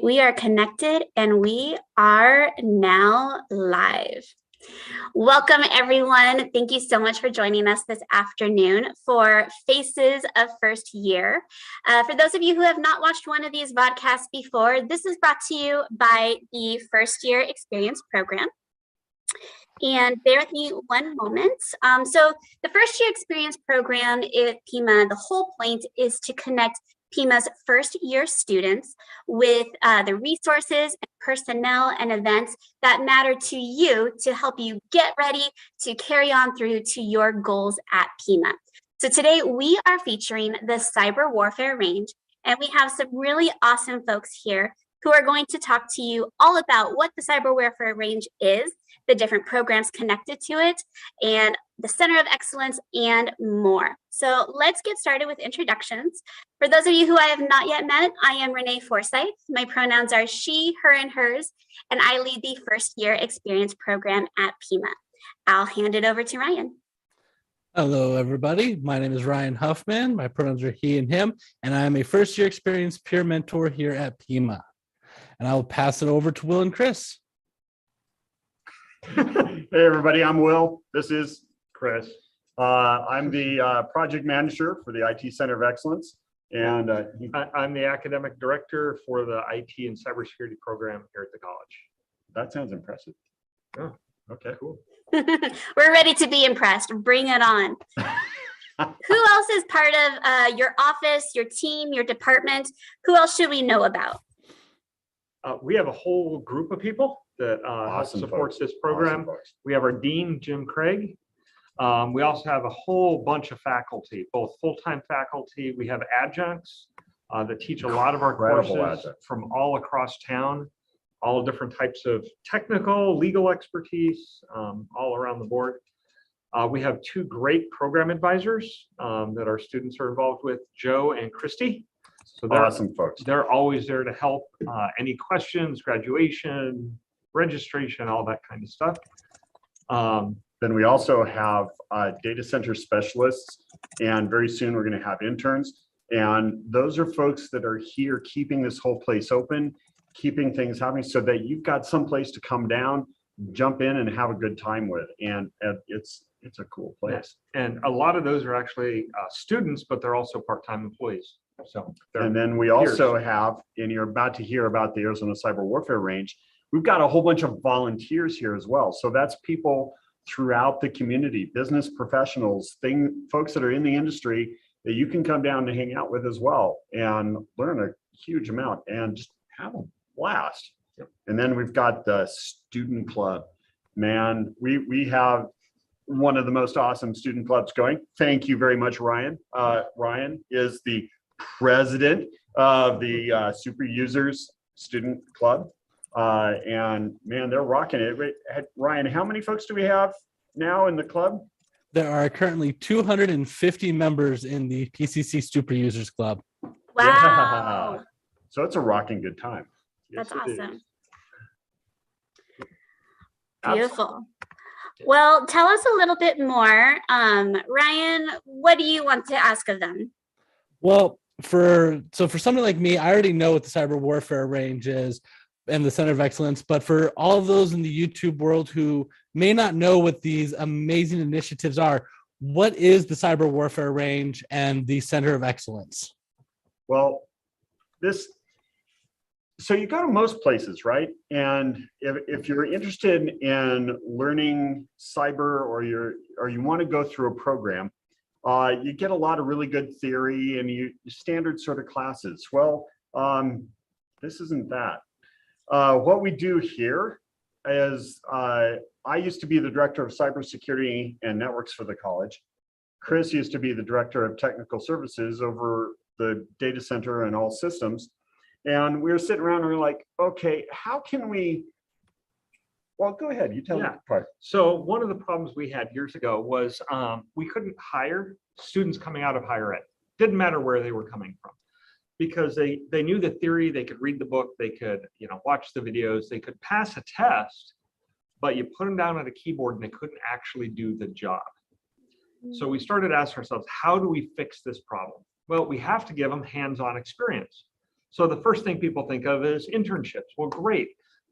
We are connected and we are now live. Welcome, everyone. Thank you so much for joining us this afternoon for Faces of First Year. For those of you who have not watched one of these vodcasts before, this is brought to you by the First Year Experience Program. And bear with me one moment. So the First Year Experience Program at Pima, the whole point is to connect Pima's first year students with the resources and personnel and events that matter to you to help you get ready to carry on through to your goals at Pima. So today we are featuring the Cyberwarfare Range, and we have some really awesome folks here who are going to talk to you all about what the Cyberwarfare Range is, the different programs connected to it, and the Center of Excellence, and more. So let's get started with introductions. For those of you who I have not yet met, I am Renee Forsyth. My pronouns are she, her, and hers, and I lead the First Year Experience Program at Pima. I'll hand it over to Ryan. Hello, everybody. My name is Ryan Huffman. My pronouns are he and him, and I am a First Year Experience peer mentor here at Pima. And I will pass it over to Will and Chris. Hey, everybody, I'm Will. This is Chris. I'm the project manager for the IT Center of Excellence. And I'm the academic director for the IT and cybersecurity program here at the college. That sounds impressive. Oh, okay, cool. We're ready to be impressed. Bring it on. Who else is part of your office, your team, your department? Who else should we know about? We have a whole group of people that supports this program. We have our dean, Jim Craig. We also have a whole bunch of faculty, both full-time faculty. We have adjuncts that teach a lot of our courses from all across town, all different types of technical, legal expertise, all around the board. We have two great program advisors that our students are involved with, Joe and Christy. So they're awesome folks. They're always there to help any questions, graduation, registration, all that kind of stuff. Then we also have data center specialists, and very soon we're going to have interns. And those are folks that are here keeping this whole place open, keeping things happening so that you've got some place to come down, jump in, and have a good time with. And it's a cool place. Yes. And a lot of those are actually students, but they're also part-time employees. So, and then we also have, and you're about to hear about the Arizona Cyber Warfare Range, we've got a whole bunch of volunteers here as well. So that's people throughout the community, business professionals, folks that are in the industry that you can come down to hang out with as well and learn a huge amount and just have a blast. Yep. And then we've got the student club. Man, we have one of the most awesome student clubs going. Thank you very much, Ryan. Ryan is the president of the Super Users Student Club. And man, they're rocking it. Wait, Ryan, how many folks do we have now in the club? There are currently 250 members in the PCC Super Users Club. Wow. Yeah. So it's a rocking good time. That's awesome. Absolutely. Beautiful. Well, tell us a little bit more. Ryan, what do you want to ask of them? Well, for somebody like me, I already know what the Cyber Warfare Range is and the Center of Excellence, but for all of those in the YouTube world who may not know what these amazing initiatives are, what is the Cyber Warfare Range and the Center of Excellence? Well, so you go to most places, right? And if you're interested in learning cyber or you want to go through a program, you get a lot of really good theory and standard sort of classes. Well, this isn't that. What we do here is I used to be the director of cybersecurity and networks for the college. Chris used to be the director of technical services over the data center and all systems. And we were sitting around and we were like, okay, how can we, well, go ahead, you tell me the part. So one of the problems we had years ago was we couldn't hire students coming out of higher ed. Didn't matter where they were coming from, because they knew the theory, they could read the book, they could watch the videos, they could pass a test, but you put them down at a keyboard and they couldn't actually do the job. So we started asking ourselves, how do we fix this problem? Well, we have to give them hands-on experience. So the first thing people think of is internships. Well, great.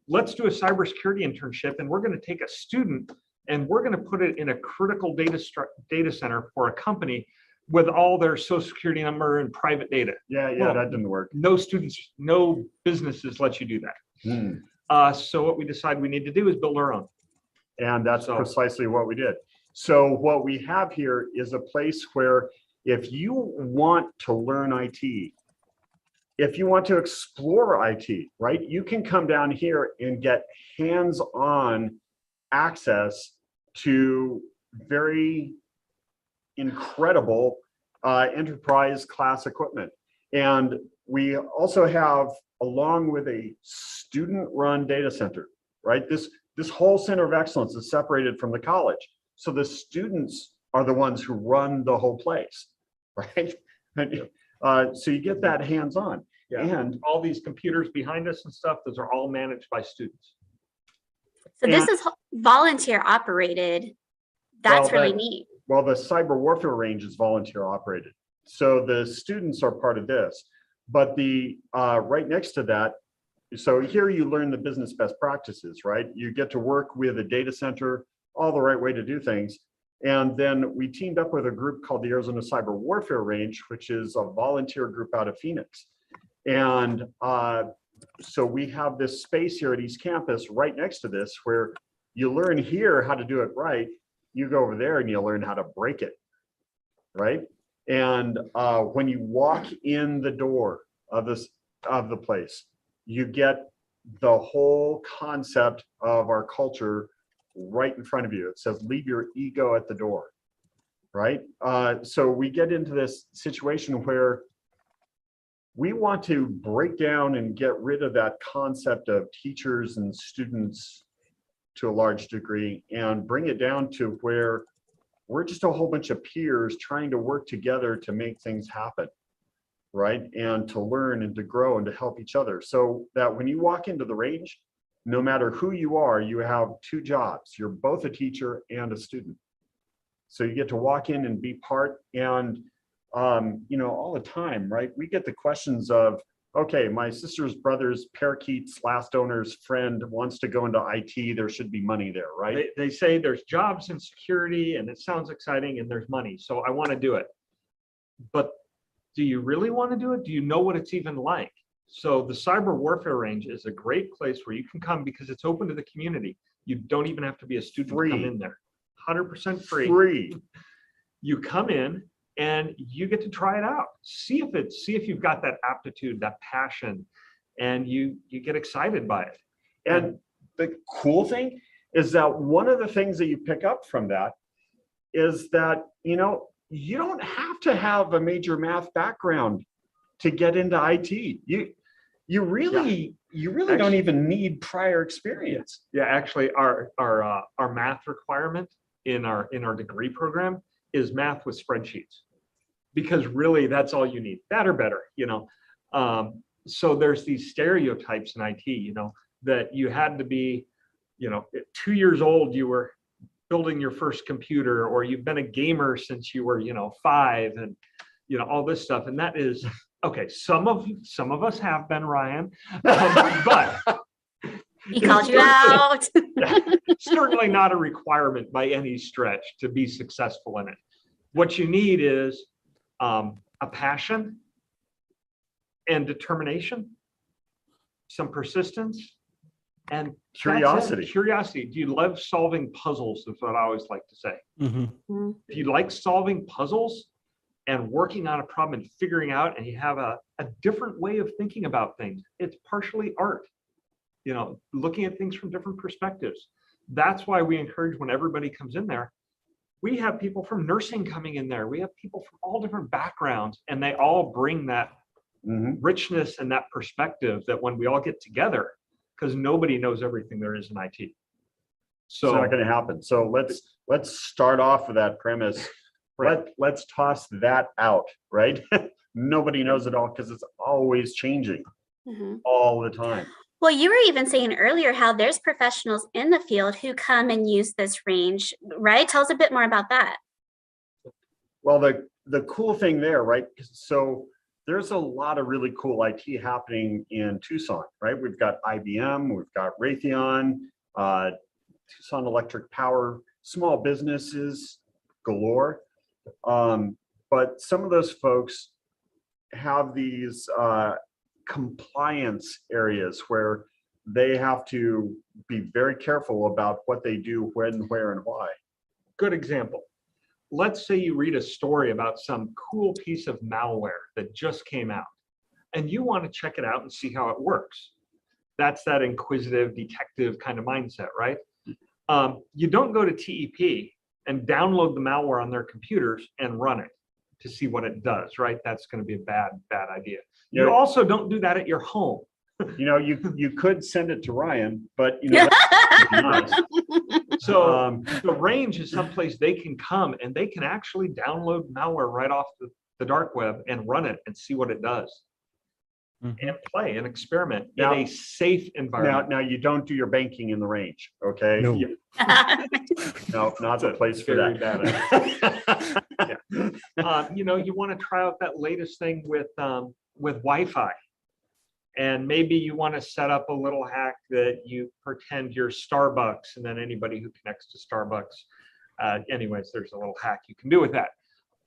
Let's do a cybersecurity internship, and we're going to take a student and we're going to put it in a critical data center for a company with all their social security number and private data. Yeah, Well, that didn't work. No students, no businesses let you do that. So what we decided we need to do is build our own. And that's precisely what we did. So what we have here is a place where if you want to learn IT, if you want to explore IT, right, you can come down here and get hands-on access to very incredible enterprise class equipment. And we also have, along with a student-run data center, right? This whole center of excellence is separated from the college. So the students are the ones who run the whole place, right? So you get that hands-on. Yeah. And all these computers behind us and stuff, those are all managed by students. So this is volunteer operated. That's really neat. Well, the Cyberwarfare Range is volunteer operated. So the students are part of this, but the right next to that, so here you learn the business best practices, right? You get to work with a data center, all the right way to do things. And then we teamed up with a group called the Arizona Cyberwarfare Range, which is a volunteer group out of Phoenix. And so we have this space here at East Campus right next to this where you learn here how to do it right. You go over there and you learn how to break it, right? And when you walk in the door of the place, you get the whole concept of our culture right in front of you. It says, leave your ego at the door, right? So we get into this situation where we want to break down and get rid of that concept of teachers and students to a large degree and bring it down to where we're just a whole bunch of peers trying to work together to make things happen, right? And to learn and to grow and to help each other. So that when you walk into the range, no matter who you are, you have two jobs. You're both a teacher and a student. So you get to walk in and be part, and you know, all the time, right? We get the questions of, okay, my sister's brother's parakeet's last owner's friend wants to go into IT. There should be money there, right? They say there's jobs and security and it sounds exciting and there's money. So I want to do it. But do you really want to do it? Do you know what it's even like? So the Cyber Warfare Range is a great place where you can come because it's open to the community. You don't even have to be a student to come in there. 100% free. You come in and you get to try it out. See if you've got that aptitude, that passion, and you get excited by it. And the cool thing is that one of the things that you pick up from that is that, you know, you don't have to have a major math background to get into IT. You really don't even need prior experience. Yeah, actually, our math requirement in our degree program is math with spreadsheets, because really that's all you need, that or better, you know. So there's these stereotypes in IT, you know, that you had to be, you know, 2 years old, you were building your first computer, or you've been a gamer since you were, you know, 5, and, you know, all this stuff. And that is, okay, some of us have been, Ryan, but he called you out. Certainly not a requirement by any stretch to be successful in it. What you need is a passion and determination, some persistence, and curiosity. Curiosity. Do you love solving puzzles? Is what I always like to say. Mm-hmm. If you like solving puzzles and working on a problem and figuring out, and you have a different way of thinking about things, it's partially art. You know, looking at things from different perspectives. That's why we encourage, when everybody comes in there, we have people from nursing coming in there. We have people from all different backgrounds, and they all bring that richness and that perspective that when we all get together, because nobody knows everything there is in IT. So it's not going to happen. So let's start off with that premise. Right. Let's toss that out, right? Nobody knows it all because it's always changing all the time. Well, you were even saying earlier how there's professionals in the field who come and use this range, right? Tell us a bit more about that. Well, the cool thing there, right? So there's a lot of really cool IT happening in Tucson, right? We've got IBM, we've got Raytheon, Tucson Electric Power, small businesses galore. But some of those folks have these compliance areas where they have to be very careful about what they do, when, where, and why. Good example. Let's say you read a story about some cool piece of malware that just came out, and you want to check it out and see how it works. That's that inquisitive detective kind of mindset, right? You don't go to TEP and download the malware on their computers and run it to see what it does, right? That's going to be a bad idea. You also don't do that at your home. You know, you could send it to Ryan, but you know, that's nice. So the range is someplace they can come and they can actually download malware right off the dark web and run it and see what it does. And play and experiment in a safe environment. Now you don't do your banking in the range, okay? No. No, not the place for that. You know, you want to try out that latest thing with Wi-Fi. And maybe you want to set up a little hack that you pretend you're Starbucks, and then anybody who connects to Starbucks. Anyways, there's a little hack you can do with that.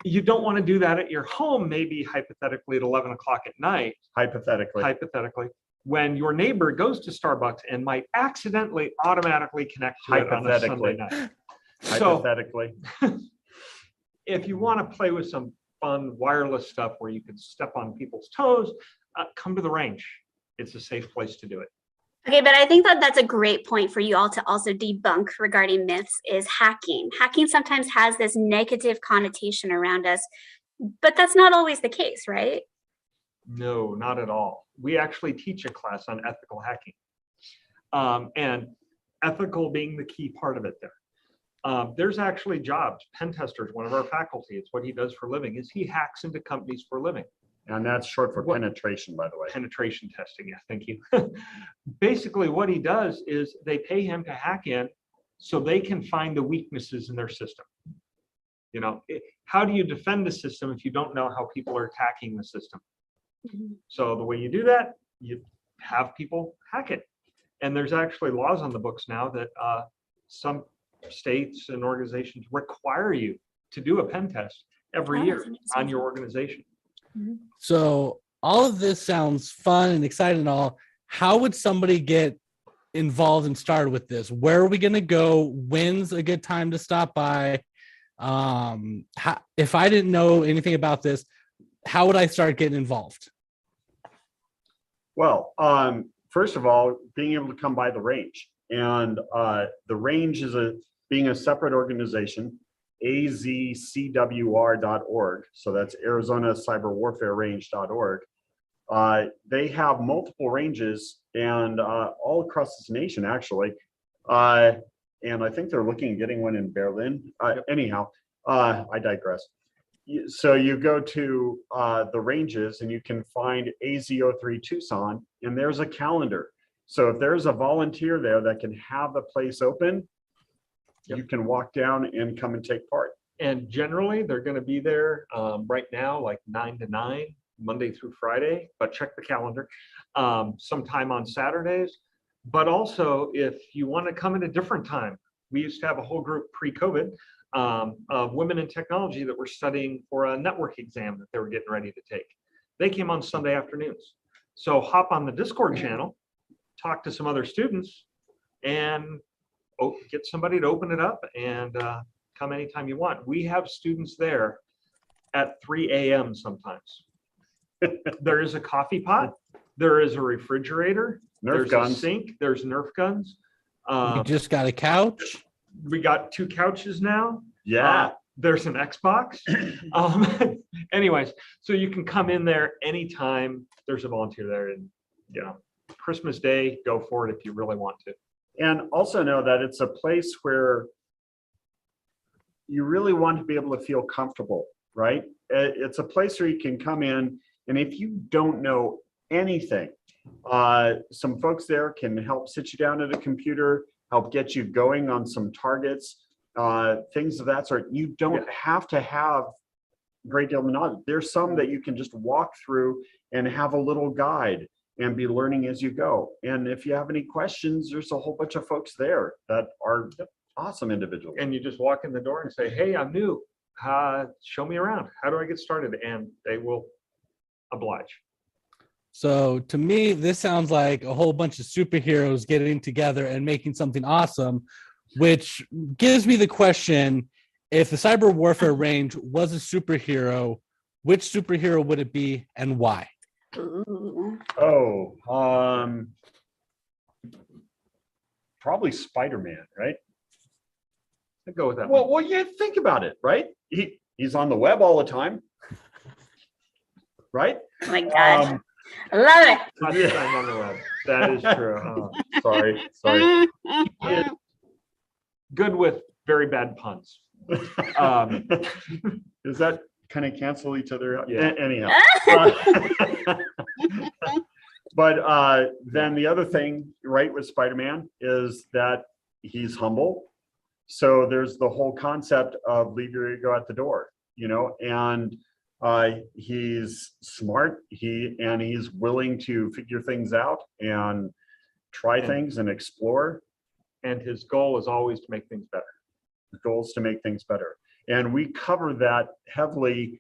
You don't want to do that at your home, maybe hypothetically at 11 o'clock at night. Hypothetically, when your neighbor goes to Starbucks and might accidentally automatically connect to it on a Sunday night. Hypothetically. So, if you want to play with some fun wireless stuff where you can step on people's toes, come to the range. It's a safe place to do it. Okay, but I think that that's a great point for you all to also debunk regarding myths is hacking. Hacking sometimes has this negative connotation around us, but that's not always the case, right? No, not at all. We actually teach a class on ethical hacking, and ethical being the key part of it there. There's actually jobs. Pen testers, one of our faculty, it's what he does for a living, is he hacks into companies for a living. And that's short for penetration, by the way. Penetration testing, yeah, thank you. Basically, what he does is they pay him to hack in so they can find the weaknesses in their system. You know, how do you defend the system if you don't know how people are attacking the system? So the way you do that, you have people hack it. And there's actually laws on the books now that some states and organizations require you to do a pen test every year on your organization. So all of this sounds fun and exciting and all. How would somebody get involved and started with this? Where are we going to go? When's a good time to stop by? If I didn't know anything about this, how would I start getting involved? Well, first of all, being able to come by the range. And the range is being a separate organization, azcwr.org. So that's Arizona Cyberwarfare Range.org. They have multiple ranges and all across this nation, actually. And I think they're looking at getting one in Berlin. Anyhow, I digress. So you go to the ranges and you can find AZ03 Tucson, and there's a calendar. So if there's a volunteer there that can have the place open, you can walk down and come and take part. And generally, they're going to be there right now, like 9 to 9, Monday through Friday, but check the calendar. Sometime on Saturdays. But also, if you want to come at a different time, we used to have a whole group pre-COVID of women in technology that were studying for a network exam that they were getting ready to take. They came on Sunday afternoons. So hop on the Discord channel, talk to some other students, and get somebody to open it up and come anytime you want. We have students there at 3 a.m. sometimes. There is a coffee pot. There is a refrigerator. There's a sink. There's Nerf guns. You just got a couch. We got 2 couches now. Yeah. There's an Xbox. Anyways, so you can come in there anytime. There's a volunteer there, and you know, Christmas Day, go for it if you really want to. And also know that it's a place where you really want to be able to feel comfortable, right? It's a place where you can come in, and if you don't know anything, some folks there can help sit you down at a computer, help get you going on some targets, things of that sort. You don't have to have great deal of knowledge. There's some that you can just walk through and have a little guide and be learning as you go. And if you have any questions, there's a whole bunch of folks there that are awesome individuals. And you just walk in the door and say, hey, I'm new. Show me around. How do I get started? And they will oblige. So to me, this sounds like a whole bunch of superheroes getting together and making something awesome, which gives me the question, if the Cyber Warfare Range was a superhero, which superhero would it be and why? Ooh. Oh, probably SpiderMan, right? I'd go with that. Well, yeah, think about it, right? He's on the web all the time, right? Oh my God. I love it. Not the time on the web. That is true. Sorry. Good with very bad puns. Does that kind of cancel each other out? Yeah. Anyhow. But then the other thing, right, with Spider-Man is that he's humble. So there's the whole concept of leave your ego at the door, and he's smart. He's willing to figure things out and try things and explore. And his goal is always to make things better. The goal is to make things better. And we cover that heavily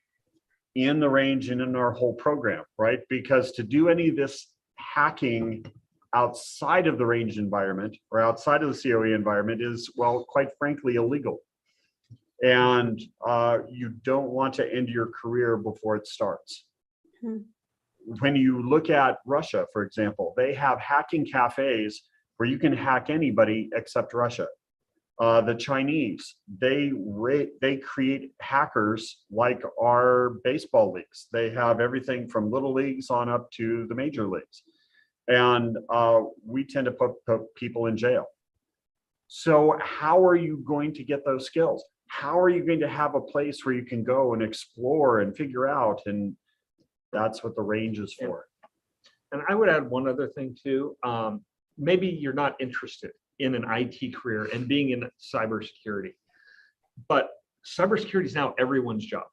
in the range and in our whole program, right? Because to do any of this hacking outside of the range environment or outside of the COE environment is, well, quite frankly, illegal. And you don't want to end your career before it starts. When you look at Russia, for example, they have hacking cafes where you can hack anybody except Russia. The Chinese, they create hackers like our baseball leagues. They have everything from little leagues on up to the major leagues. And we tend to put people in jail. So how are you going to get those skills? How are you going to have a place where you can go and explore and figure out? And that's what the range is for. And I would add one other thing too. Maybe you're not interested in an IT career and being in cybersecurity, but cybersecurity is now everyone's job.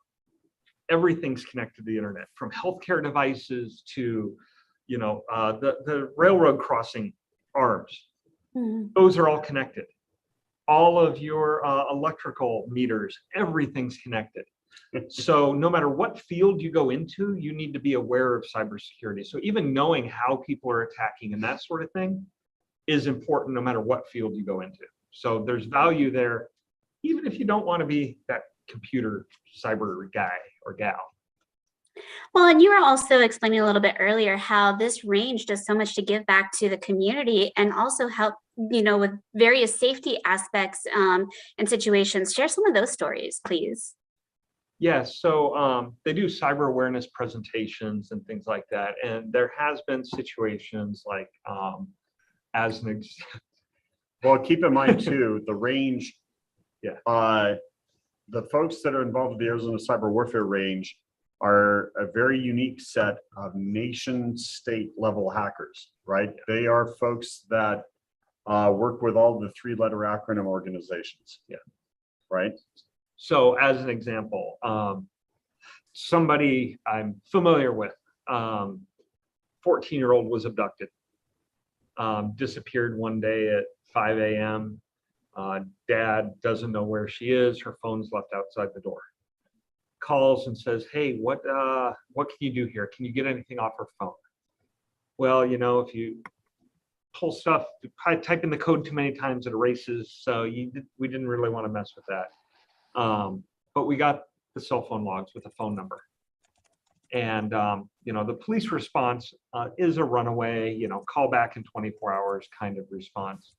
Everything's connected to the internet, from healthcare devices to, the railroad crossing arms. Those are all connected. All of your electrical meters, everything's connected. So no matter what field you go into, you need to be aware of cybersecurity. So even knowing how people are attacking and that sort of thing is important no matter what field you go into. So there's value there, even if you don't want to be that computer cyber guy or gal. Well, and you were also explaining a little bit earlier how this range does so much to give back to the community and also help, with various safety aspects and situations. Share some of those stories, please. Yes, so they do cyber awareness presentations and things like that. And there has been situations like, as an example. Well, keep in mind too, the range, the folks that are involved with the Arizona Cyber Warfare Range are a very unique set of nation state level hackers, right? They are folks that work with all the 3-letter acronym organizations. Yeah. Right. So as an example, somebody I'm familiar with, 14-year-old was abducted, disappeared one day at 5 a.m. Dad doesn't know where she is. Her phone's left outside the door. Calls and says, hey, what can you do here? Can you get anything off her phone? Well, if you pull stuff, type in the code too many times, it erases. So we didn't really want to mess with that. But we got the cell phone logs with the phone number. And, the police response is a runaway, call back in 24 hours kind of response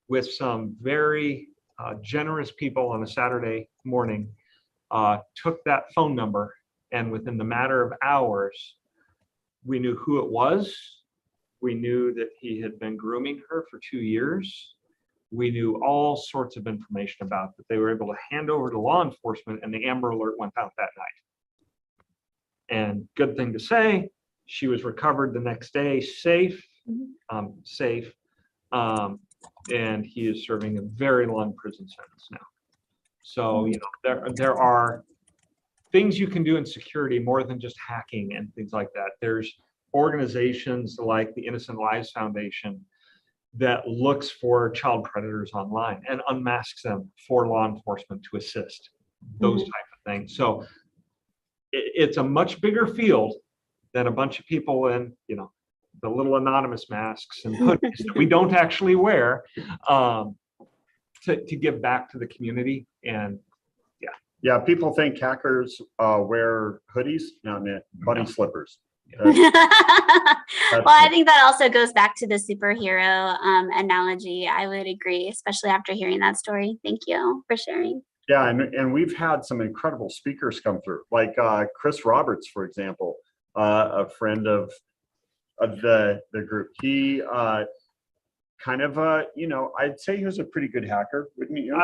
with some very generous people on a Saturday morning. Took that phone number, and within the matter of hours, we knew who it was. We knew that he had been grooming her for 2 years. We knew all sorts of information about that. They were able to hand over to law enforcement, and the Amber Alert went out that night. And good thing to say, she was recovered the next day, safe, and he is serving a very long prison sentence now. So, there are things you can do in security more than just hacking and things like that. There's organizations like the Innocent Lives Foundation that looks for child predators online and unmasks them for law enforcement to assist, those type of things. So it's a much bigger field than a bunch of people in, you know, the little anonymous masks and hoodies that we don't actually wear, to give back to the community. And yeah, people think hackers wear hoodies, no, bunny slippers. Well, I think that also goes back to the superhero analogy. I would agree, especially after hearing that story. Thank you for sharing. Yeah, and we've had some incredible speakers come through, like Chris Roberts, for example, a friend of the group. He kind of you know, I'd say he was a pretty good hacker, wouldn't you?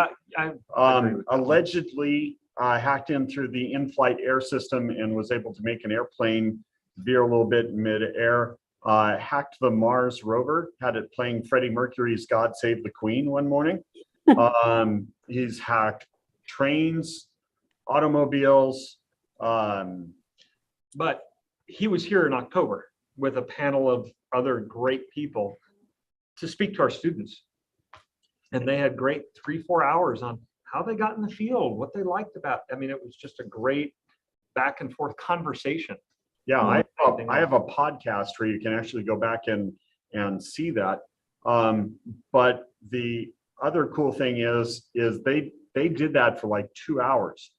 Allegedly hacked in through the in-flight air system and was able to make an airplane veer a little bit in mid-air. Hacked the Mars rover, had it playing Freddie Mercury's God Save the Queen one morning. He's hacked trains, automobiles. But he was here in October with a panel of other great people to speak to our students. And they had great 3-4 hours on how they got in the field, what they liked about. I mean, it was just a great back and forth conversation. Yeah, I have a podcast where you can actually go back and see that. But the other cool thing is they did that for like 2 hours.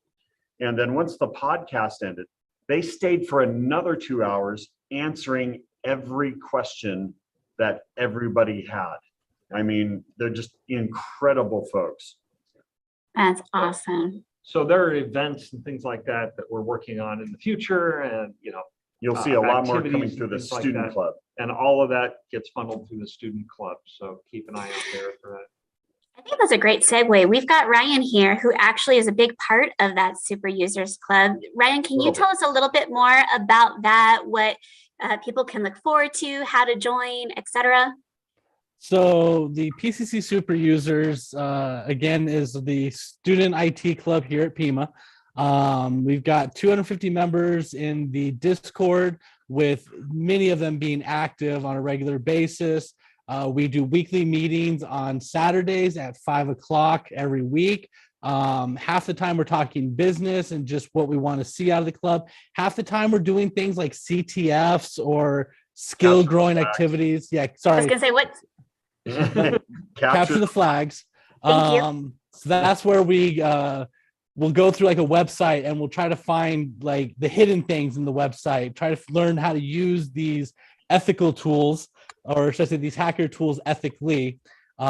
And then once the podcast ended, they stayed for another 2 hours answering every question that everybody had. I mean, they're just incredible folks. That's awesome. So there are events and things like that we're working on in the future, and you know, you'll see a lot more coming through the student club, and all of that gets funneled through the student club. So keep an eye out there for that. I think that's a great segue. We've got Ryan here, who actually is a big part of that Super Users Club. Ryan, can you tell us a little bit more about that? What people can look forward to, how to join, etc.? So the PCC Super Users, again, is the student IT club here at Pima. We've got 250 members in the Discord, with many of them being active on a regular basis. We do weekly meetings on Saturdays at 5 o'clock every week. Half the time we're talking business and just what we want to see out of the club. Half the time we're doing things like CTFs or skill growing activities. Yeah, sorry. I was gonna say what? Capture the flags. Thank you. So that's where we we'll go through like a website and we'll try to find like the hidden things in the website, try to learn how to use these ethical tools, or should I say these hacker tools ethically. You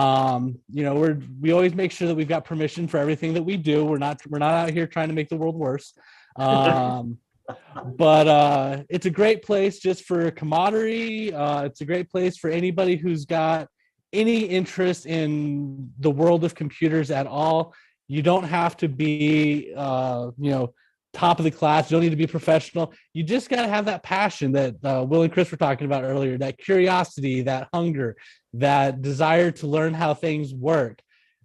know, we always make sure that we've got permission for everything that we do. We're not out here trying to make the world worse. But it's a great place just for camaraderie. It's a great place for anybody who's got any interest in the world of computers at all. You don't have to be, you know, top of the class. You don't need to be professional. You just got to have that passion that Will and Chris were talking about earlier, that curiosity, that hunger, that desire to learn how things work.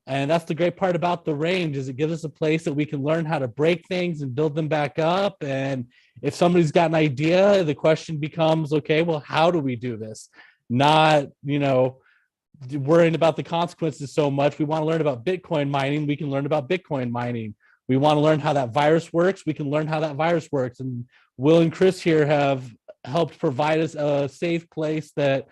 And that's the great part about the range, is it gives us a place that we can learn how to break things and build them back up. And if somebody's got an idea, the question becomes, okay, well, how do we do this? Not, you know, worrying about the consequences so much. We want to learn about Bitcoin mining. We can learn about Bitcoin mining. We want to learn how that virus works. We can learn how that virus works. And Will and Chris here have helped provide us a safe place that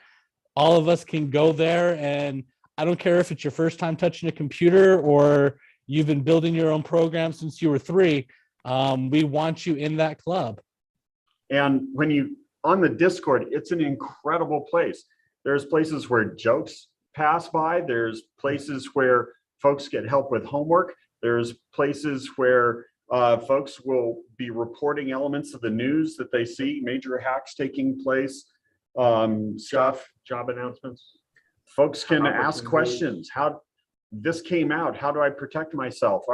all of us can go there. And I don't care if it's your first time touching a computer or you've been building your own program since you were 3. We want you in that club. And when you on the Discord, it's an incredible place. There's places where jokes pass by. There's places where folks get help with homework. There's places where folks will be reporting elements of the news that they see, major hacks taking place, job announcements. Folks can ask questions. How this came out? How do I protect myself?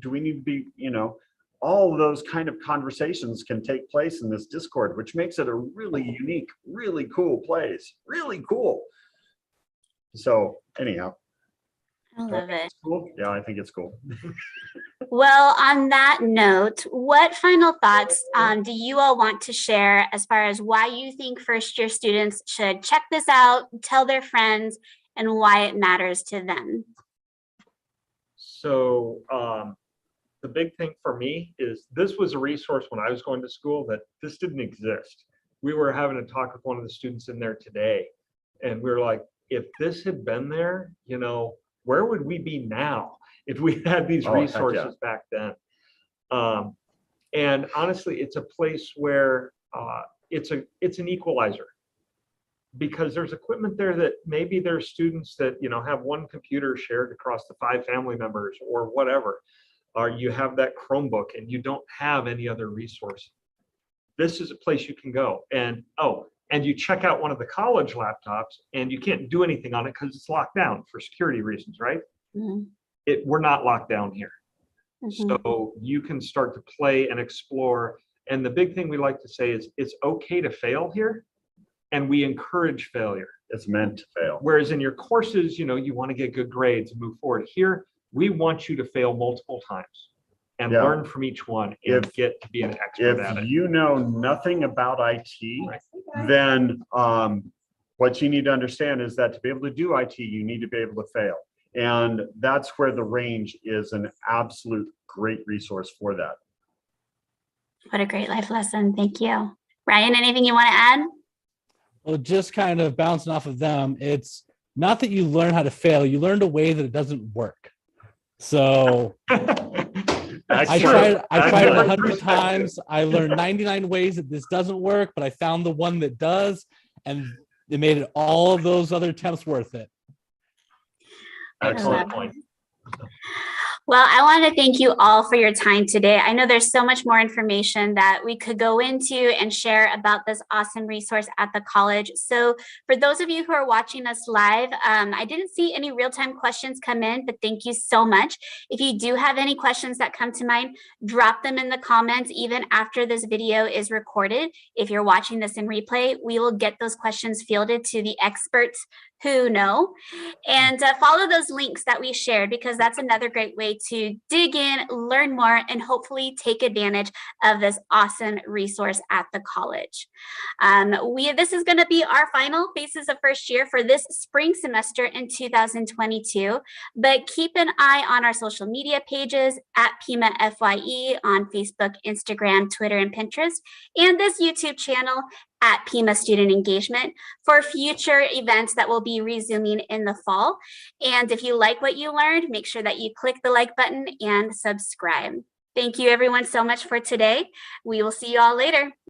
Do we need to be, you know, all of those kind of conversations can take place in this Discord, which makes it a really unique, really cool place. Really cool. So anyhow. I love it. It's cool. Yeah, I think it's cool. Well, on that note, what final thoughts do you all want to share as far as why you think first year students should check this out, tell their friends, and why it matters to them? So the big thing for me is this was a resource when I was going to school that this didn't exist. We were having a talk with one of the students in there today, and we were like, if this had been there, you know, where would we be now if we had these resources back then? And honestly, it's a place where it's an equalizer, because there's equipment there that maybe there's students that, you know, have one computer shared across the 5 family members or whatever, or you have that Chromebook and you don't have any other resource. This is a place you can go. And and you check out one of the college laptops and you can't do anything on it because it's locked down for security reasons, right? Mm-hmm. We're not locked down here. Mm-hmm. So you can start to play and explore. And the big thing we like to say is it's okay to fail here, and we encourage failure. It's meant to fail. Whereas in your courses, you know, you want to get good grades and move forward. Here, we want you to fail multiple times and learn from each one and get to be an expert at it. If you know nothing about IT, then what you need to understand is that to be able to do IT, you need to be able to fail. And that's where the range is an absolute great resource for that. What a great life lesson. Thank you. Ryan, anything you want to add? Well, just kind of bouncing off of them, it's not that you learn how to fail, you learned a way that it doesn't work. So I tried 100 times. I learned 99 ways that this doesn't work, but I found the one that does, and it made it all of those other attempts worth it. Excellent point. Well, I want to thank you all for your time today. I know there's so much more information that we could go into and share about this awesome resource at the college. So for those of you who are watching us live, I didn't see any real-time questions come in, but thank you so much. If you do have any questions that come to mind, drop them in the comments even after this video is recorded. If you're watching this in replay, we will get those questions fielded to the experts who know, and follow those links that we shared, because that's another great way to dig in, learn more, and hopefully take advantage of this awesome resource at the college. This is going to be our final Faces of First Year for this spring semester in 2022, but keep an eye on our social media pages at Pima FYE on Facebook, Instagram, Twitter, and Pinterest, and this YouTube channel at Pima Student Engagement for future events that will be resuming in the fall. And if you like what you learned, make sure that you click the like button and subscribe. Thank you everyone so much for today. We will see you all later.